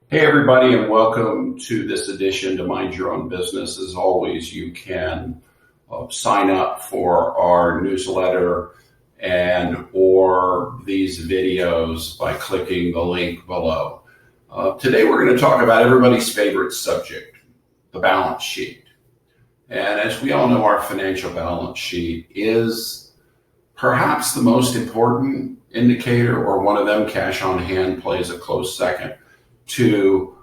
Hey everybody, and welcome to this edition to Mind Your Own Business. As always, you can sign up for our newsletter and or these videos by clicking the link below. Today we're going to talk about everybody's favorite subject, the balance sheet. And as we all know, our financial balance sheet is perhaps the most important indicator, or one of them. Cash on hand plays a close second to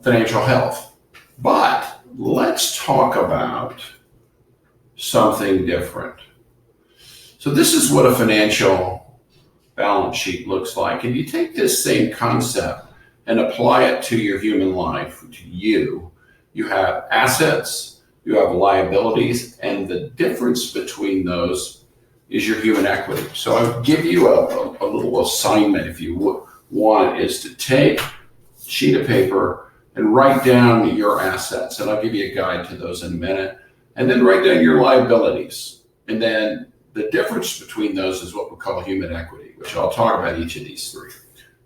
financial health. But let's talk about something different. So this is what a financial balance sheet looks like. And you take this same concept and apply it to your human life, to you. You have assets, you have liabilities, and the difference between those is your human equity. So I'll give you a little assignment, if you want, is to take sheet of paper and write down your assets, and I'll give you a guide to those in a minute, and then write down your liabilities. And then the difference between those is what we call human equity, which I'll talk about each of these three.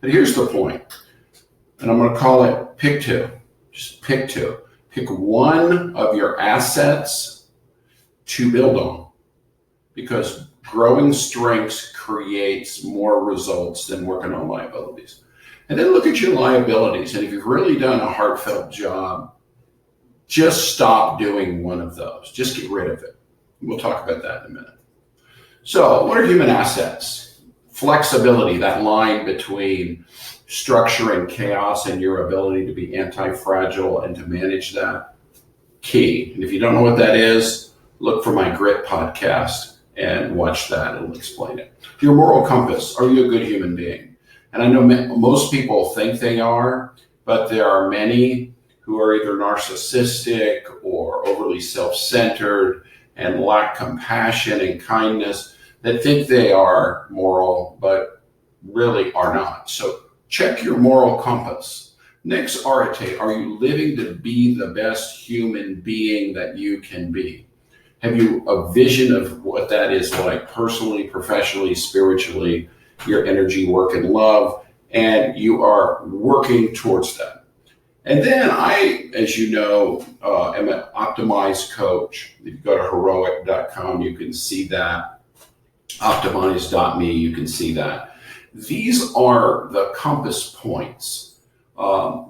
But here's the point, and I'm going to call it pick two. Just pick two. Pick one of your assets to build on, because growing strengths creates more results than working on liabilities. And then look at your liabilities. And if you've really done a heartfelt job, just stop doing one of those. Just get rid of it. We'll talk about that in a minute. So what are human assets? Flexibility, that line between structure and chaos, and your ability to be anti-fragile and to manage that, key. And if you don't know what that is, look for my Grit podcast and watch that. It'll explain it. Your moral compass. Are you a good human being? And I know most people think they are, but there are many who are either narcissistic or overly self-centered and lack compassion and kindness, that think they are moral, but really are not. So check your moral compass. Next, arete. Are you living to be the best human being that you can be? Have you a vision of what that is like personally, professionally, spiritually? Your energy, work, and love, and you are working towards that. And then I, as you know, am an optimized coach. If you go to heroic.com, you can see that. Optimize.me, you can see that. These are the compass points.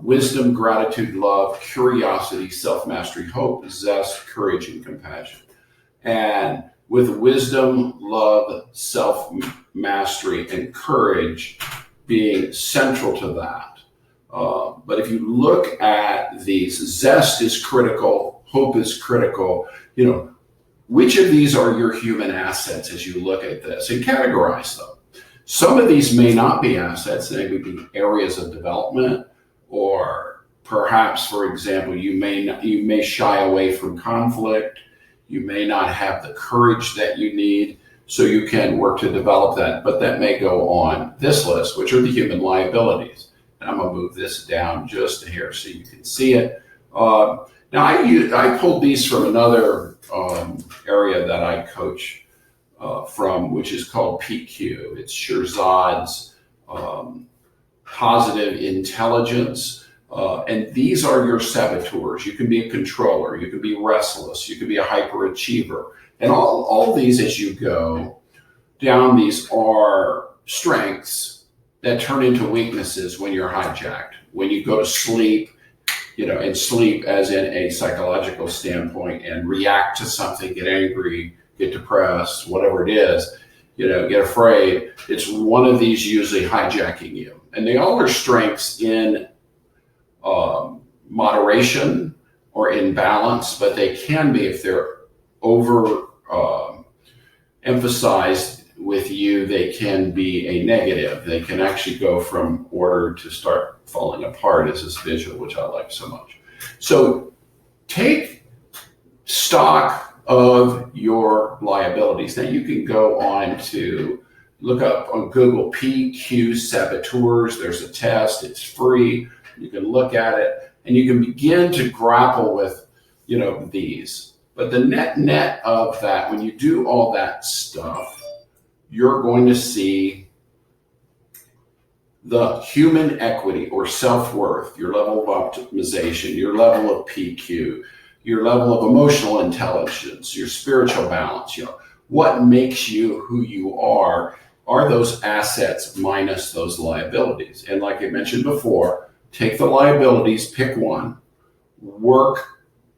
Wisdom, gratitude, love, curiosity, self-mastery, hope, zest, courage, and compassion. And with wisdom, love, self-mastery, and courage being central to that. But if you look at these, zest is critical, hope is critical. Which of these are your human assets as you look at this and categorize them? Some of these may not be assets. They may be areas of development, or perhaps, for example, you may shy away from conflict. You may not have the courage that you need, so you can work to develop that, but that may go on this list, which are the human liabilities. And I'm going to move this down just a hair so you can see it. Now, I pulled these from another area that I coach from, which is called PQ. It's Shirzad's positive intelligence. And these are your saboteurs. You can be a controller, you can be restless, you can be a hyperachiever. And all these, as you go down, these are strengths that turn into weaknesses when you're hijacked. When you go to sleep, and sleep as in a psychological standpoint, and react to something, get angry, get depressed, whatever it is, get afraid. It's one of these usually hijacking you. And they all are strengths in moderation or in balance, but they can be, if they're over emphasized with you, they can be a negative. They can actually go from order to start falling apart, as this visual, which I like so much. So take stock of your liabilities. Now you can go on to look up on Google PQ saboteurs. There's a test, it's free. You can look at it and you can begin to grapple with, these. But the net of that, when you do all that stuff, you're going to see the human equity or self-worth, your level of optimization, your level of PQ, your level of emotional intelligence, your spiritual balance, what makes you who you are those assets minus those liabilities. And like I mentioned before, take the liabilities, pick one, work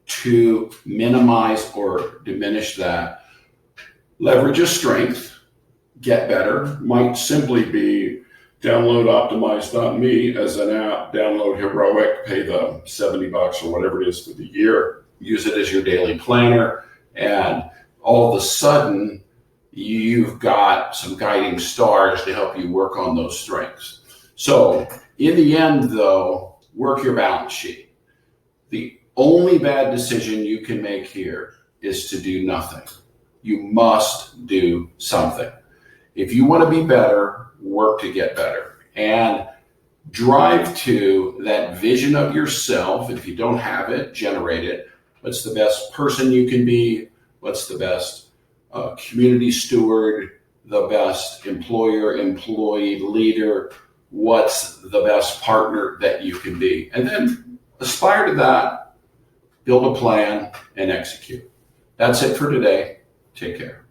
to minimize or diminish that. Leverage a strength, get better, might simply be download optimize.me as an app, download Heroic, pay the $70 or whatever it is for the year, use it as your daily planner, and all of a sudden you've got some guiding stars to help you work on those strengths. So in the end though, work your balance sheet. The only bad decision you can make here is to do nothing. You must do something. If you want to be better, work to get better and drive to that vision of yourself. If you don't have it, generate it. What's the best person you can be? What's the best community steward? The best employer, employee, leader? What's the best partner that you can be? And then aspire to that, build a plan, and execute. That's it for today. Take care.